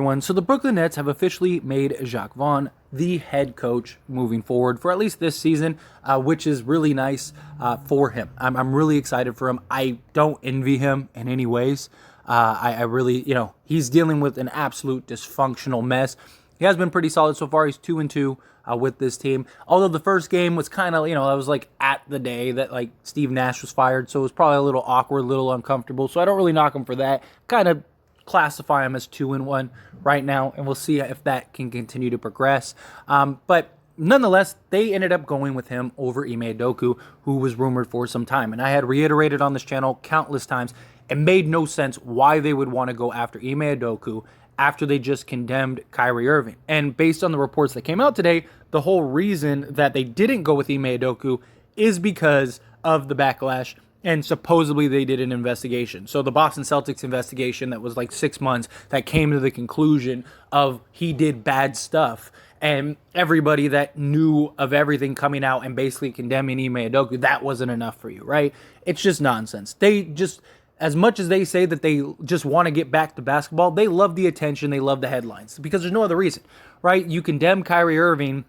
Everyone, so the Brooklyn Nets have officially made Jacque Vaughn the head coach moving forward for at least this season, which is really nice for him. I'm really excited for him. I don't envy him in any ways. I really, he's dealing with an absolute dysfunctional mess. He has been pretty solid so far. He's 2-2 with this team. Although the first game was kind of, that was like at the day that like Steve Nash was fired, so it was probably a little awkward, a little uncomfortable. So I don't really knock him for that. Kind of classify him as 2-1 right now, and we'll see if that can continue to progress. But nonetheless, they ended up going with him over Ime Udoka, who was rumored for some time. And I had reiterated on this channel countless times, it made no sense why they would want to go after Ime Udoka after they just condemned Kyrie Irving. And based on the reports that came out today, the whole reason that they didn't go with Ime Udoka is because of the backlash. And supposedly they did an investigation. So the Boston Celtics investigation that was like 6 months that came to the conclusion of he did bad stuff. And everybody that knew of everything coming out and basically condemning Ime Udoka, that wasn't enough for you, right? It's just nonsense. They just, as much as they say that they just want to get back to basketball, they love the attention, they love the headlines. Because there's no other reason, right? You condemn Kyrie Irving,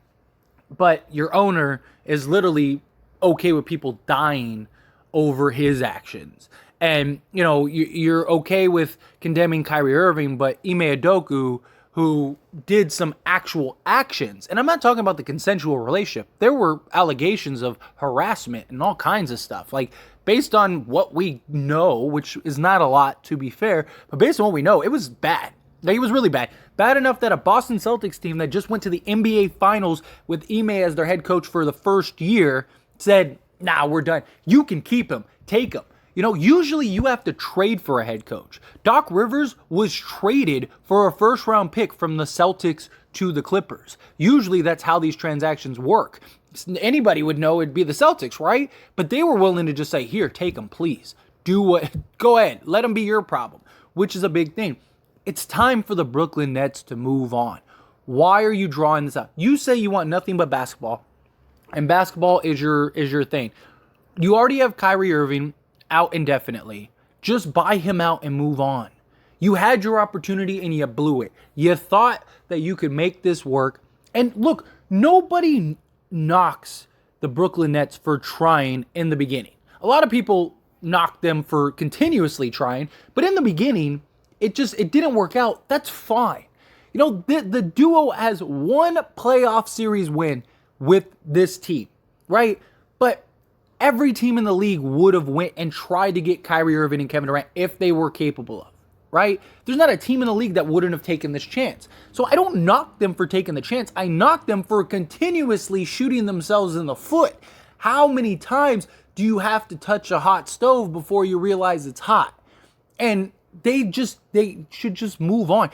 but your owner is literally okay with people dying over his actions. And, you're okay with condemning Kyrie Irving, but Ime Udoka, who did some actual actions, and I'm not talking about the consensual relationship. There were allegations of harassment and all kinds of stuff. Like, based on what we know, which is not a lot to be fair, but based on what we know, it was bad. Like, it was really bad. Bad enough that a Boston Celtics team that just went to the NBA Finals with Ime as their head coach for the first year said, nah, we're done. You can keep him. Take him. Usually you have to trade for a head coach. Doc Rivers was traded for a first-round pick from the Celtics to the Clippers. Usually that's how these transactions work. Anybody would know it'd be the Celtics, right? But they were willing to just say, here, take him, please. Go ahead. Let him be your problem, which is a big thing. It's time for the Brooklyn Nets to move on. Why are you drawing this out? You say you want nothing but basketball. And basketball is your thing. You already have Kyrie Irving out indefinitely. Just buy him out and move on. You had your opportunity and you blew it. You thought that you could make this work. And look, nobody knocks the Brooklyn Nets for trying in the beginning. A lot of people knock them for continuously trying, but in the beginning, it didn't work out. That's fine. The duo has one playoff series win with this team, right? But every team in the league would have went and tried to get Kyrie Irving and Kevin Durant if they were capable of, right? There's not a team in the league that wouldn't have taken this chance. So I don't knock them for taking the chance. I knock them for continuously shooting themselves in the foot. How many times do you have to touch a hot stove before you realize it's hot? And they should just move on.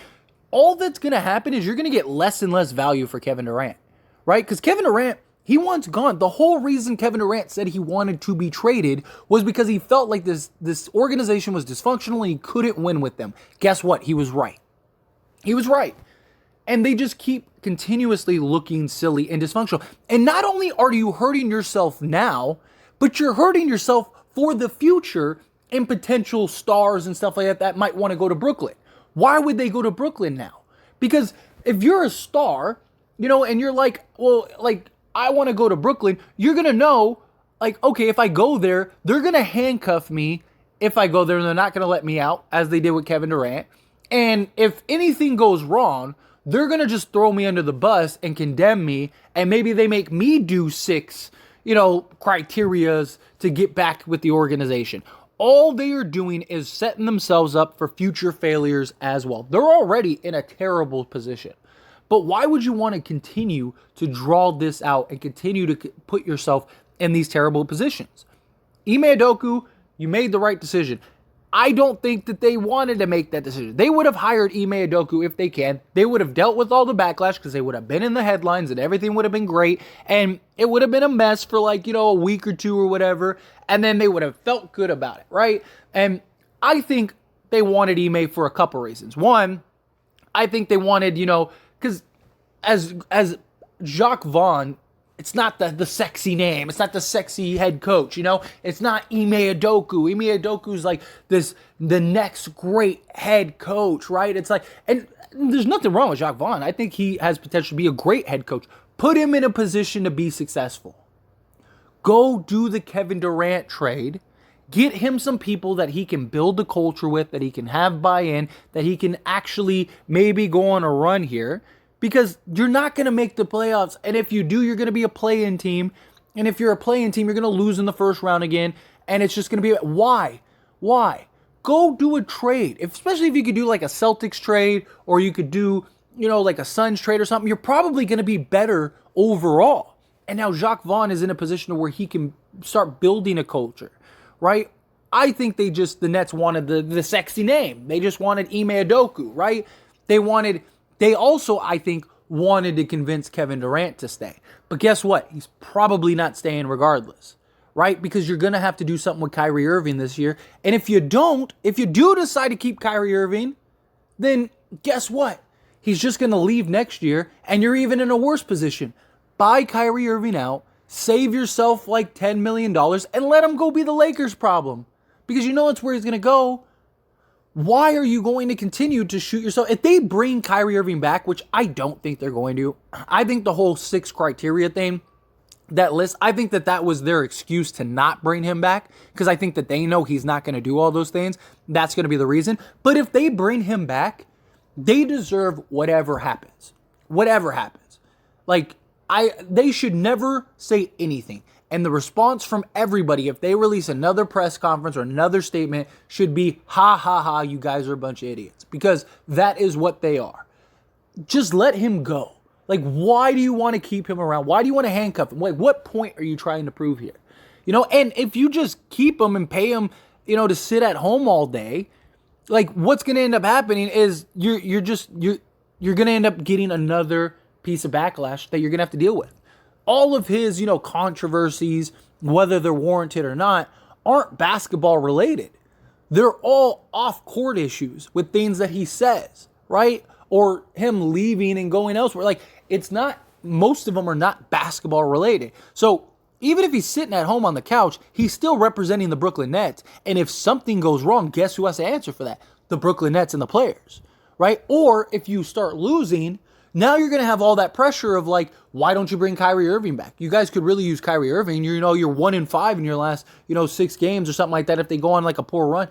All that's going to happen is you're going to get less and less value for Kevin Durant. Right? Because Kevin Durant, he wants gone. The whole reason Kevin Durant said he wanted to be traded was because he felt like this organization was dysfunctional and he couldn't win with them. Guess what? He was right. He was right. And they just keep continuously looking silly and dysfunctional. And not only are you hurting yourself now, but you're hurting yourself for the future and potential stars and stuff like that might want to go to Brooklyn. Why would they go to Brooklyn now? Because if you're a star, and you're like, well, like, I want to go to Brooklyn, you're going to know, like, okay, if I go there, they're going to handcuff me if I go there and they're not going to let me out, as they did with Kevin Durant. And if anything goes wrong, they're going to just throw me under the bus and condemn me, and maybe they make me do 6, criterias to get back with the organization. All they are doing is setting themselves up for future failures as well. They're already in a terrible position. But why would you want to continue to draw this out and continue to put yourself in these terrible positions? Ime Udoka, you made the right decision. I don't think that they wanted to make that decision. They would have hired Ime Udoka if they can. They would have dealt with all the backlash because they would have been in the headlines and everything would have been great. And it would have been a mess for a week or two or whatever. And then they would have felt good about it, right? And I think they wanted Ime for a couple reasons. One, I think they wanted, because as Jacque Vaughn It's not the sexy name. It's not the sexy head coach, you know? It's not Ime Udoka. Ime Udoka's like the next great head coach, right? It's like, and there's nothing wrong with Jacque Vaughn. I think he has potential to be a great head coach. Put him in a position to be successful. Go do the Kevin Durant trade. Get him some people that he can build the culture with, that he can have buy-in, that he can actually maybe go on a run here. Because you're not going to make the playoffs. And if you do, you're going to be a play-in team. And if you're a play-in team, you're going to lose in the first round again. And it's just going to be, why? Go do a trade. Especially if you could do like a Celtics trade, or you could do, like a Suns trade or something. You're probably going to be better overall. And now Jacque Vaughn is in a position where he can start building a culture, right? I think the Nets wanted the sexy name. They just wanted Ime Udoka, right? They also, I think, wanted to convince Kevin Durant to stay. But guess what? He's probably not staying regardless, right? Because you're going to have to do something with Kyrie Irving this year. And if you do decide to keep Kyrie Irving, then guess what? He's just going to leave next year, and you're even in a worse position. Buy Kyrie Irving out, save yourself like $10 million, and let him go be the Lakers' problem. Because you know it's where he's going to go. Why are you going to continue to shoot yourself? If they bring Kyrie Irving back, which I don't think they're going to, I think the whole 6 criteria thing, that list, I think that was their excuse to not bring him back, because I think that they know he's not going to do all those things. That's going to be the reason. But if they bring him back, they deserve whatever happens. Whatever happens. Like, they should never say anything. And the response from everybody, if they release another press conference or another statement, should be, ha, ha, ha, you guys are a bunch of idiots. Because that is what they are. Just let him go. Like, why do you want to keep him around? Why do you want to handcuff him? Like, what point are you trying to prove here? And if you just keep him and pay him, to sit at home all day, like, what's going to end up happening is you're going to end up getting another piece of backlash that you're going to have to deal with. All of his, controversies, whether they're warranted or not, aren't basketball related. They're all off-court issues with things that he says, right? Or him leaving and going elsewhere. Like, it's not, most of them are not basketball related. So even if he's sitting at home on the couch, he's still representing the Brooklyn Nets. And if something goes wrong, guess who has to answer for that? The Brooklyn Nets and the players, right? Or if you start losing, now you're going to have all that pressure of like, why don't you bring Kyrie Irving back? You guys could really use Kyrie Irving. You're 1-5 in your last, 6 games or something like that. If they go on like a poor run,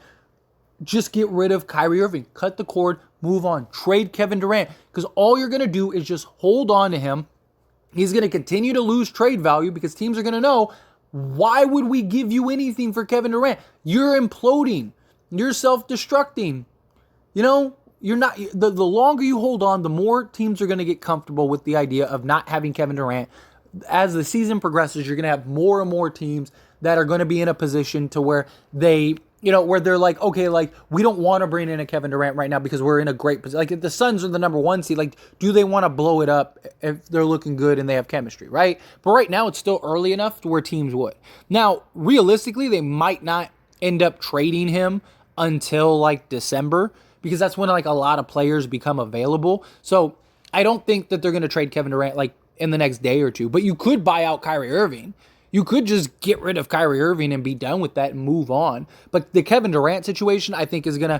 just get rid of Kyrie Irving. Cut the cord, move on. Trade Kevin Durant, because all you're going to do is just hold on to him. He's going to continue to lose trade value because teams are going to know, why would we give you anything for Kevin Durant? You're imploding. You're self-destructing. You're not, the longer you hold on, the more teams are going to get comfortable with the idea of not having Kevin Durant. As the season progresses, you're going to have more and more teams that are going to be in a position to where they, where they're like, okay, like, we don't want to bring in a Kevin Durant right now because we're in a great position. Like, if the Suns are the number 1 seed, like, do they want to blow it up if they're looking good and they have chemistry, right? But right now, it's still early enough to where teams would. Now, realistically, they might not end up trading him until, like, December, because that's when, like, a lot of players become available. So I don't think that they're going to trade Kevin Durant, like, in the next day or two. But you could buy out Kyrie Irving. You could just get rid of Kyrie Irving and be done with that and move on. But the Kevin Durant situation, I think, it's going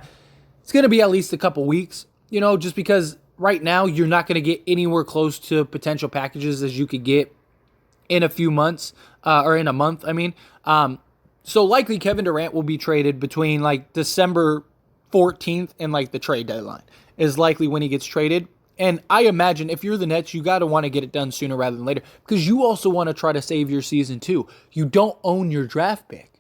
to be at least a couple weeks, just because right now you're not going to get anywhere close to potential packages as you could get in a few months, or in a month, I mean. So likely Kevin Durant will be traded between, like, December 14th and, like, the trade deadline is likely when he gets traded. And I imagine if you're the Nets, you got to want to get it done sooner rather than later, because you also want to try to save your season too. You don't own your draft pick.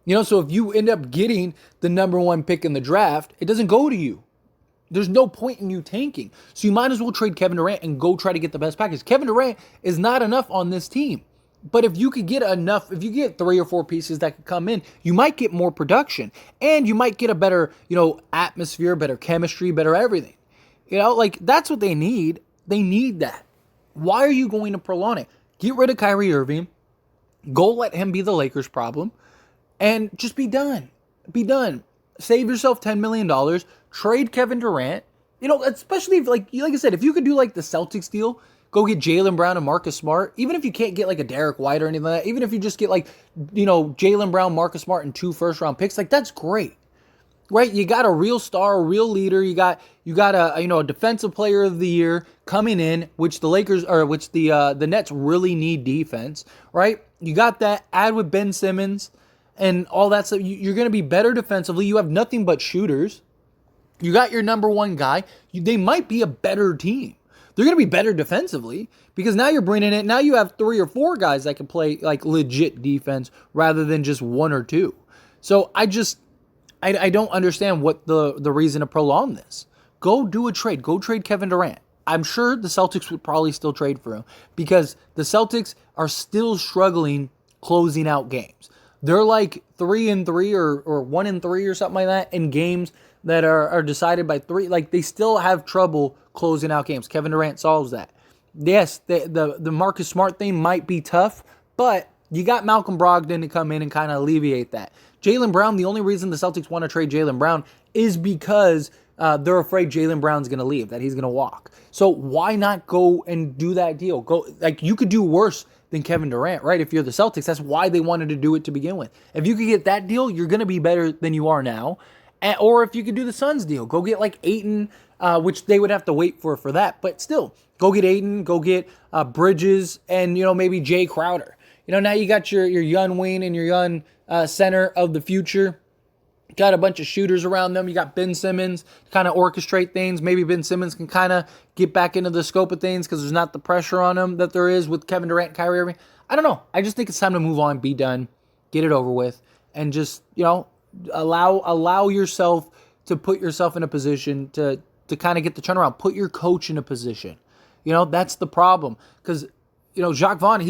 So if you end up getting the number 1 pick in the draft, it doesn't go to you. There's no point in you tanking. So you might as well trade Kevin Durant and go try to get the best package. Kevin Durant is not enough on this team. But if you could get enough, if you get 3 or 4 pieces that could come in, you might get more production. And you might get a better, atmosphere, better chemistry, better everything. Like, that's what they need. They need that. Why are you going to prolong it? Get rid of Kyrie Irving. Go let him be the Lakers' problem. And just be done. Be done. Save yourself $10 million. Trade Kevin Durant. Especially if, like I said, if you could do like the Celtics deal, Go get Jaylen Brown and Marcus Smart. Even if you can't get like a Derek White or anything like that, even if you just get like, Jaylen Brown, Marcus Smart, and 2 first-round picks, like that's great. Right? You got a real star, a real leader. You got a defensive player of the year coming in, which the Nets really need defense, right? You got that. Add with Ben Simmons and all that stuff. You're going to be better defensively. You have nothing but shooters. You got your number one guy. They might be a better team. They're going to be better defensively because now you're bringing it. Now you have 3 or 4 guys that can play like legit defense rather than just 1 or 2. So I don't understand what the reason to prolong this. Go do a trade. Go trade Kevin Durant. I'm sure the Celtics would probably still trade for him because the Celtics are still struggling closing out games. They're like 3-3 or 1-3 or something like that in games that are decided by 3. Like they still have trouble closing out games. Kevin Durant solves that. Yes, the Marcus Smart thing might be tough, but you got Malcolm Brogdon to come in and kind of alleviate that. Jaylen Brown, the only reason the Celtics want to trade Jaylen Brown is because they're afraid Jaylen Brown's going to leave, that he's going to walk. So why not go and do that deal? You could do worse than Kevin Durant, right? If you're the Celtics, that's why they wanted to do it to begin with. If you could get that deal, you're going to be better than you are now. Or if you could do the Suns deal, go get like Ayton, which they would have to wait for that. But still, go get Ayton, go get Bridges, and maybe Jay Crowder. Now you got your young wing and your young center of the future. Got a bunch of shooters around them. You got Ben Simmons to kind of orchestrate things. Maybe Ben Simmons can kind of get back into the scope of things because there's not the pressure on him that there is with Kevin Durant and Kyrie Irving. I don't know. I just think it's time to move on, be done, get it over with, and just, allow yourself to put yourself in a position to kind of get the turnaround. Put your coach in a position. That's the problem. Because, Jacque Vaughn,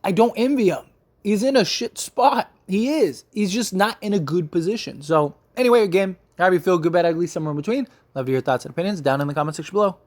I don't envy him. He's in a shit spot. He is. He's just not in a good position. So, anyway, again, however you feel, good, bad, ugly, somewhere in between. Love to hear your thoughts and opinions down in the comment section below.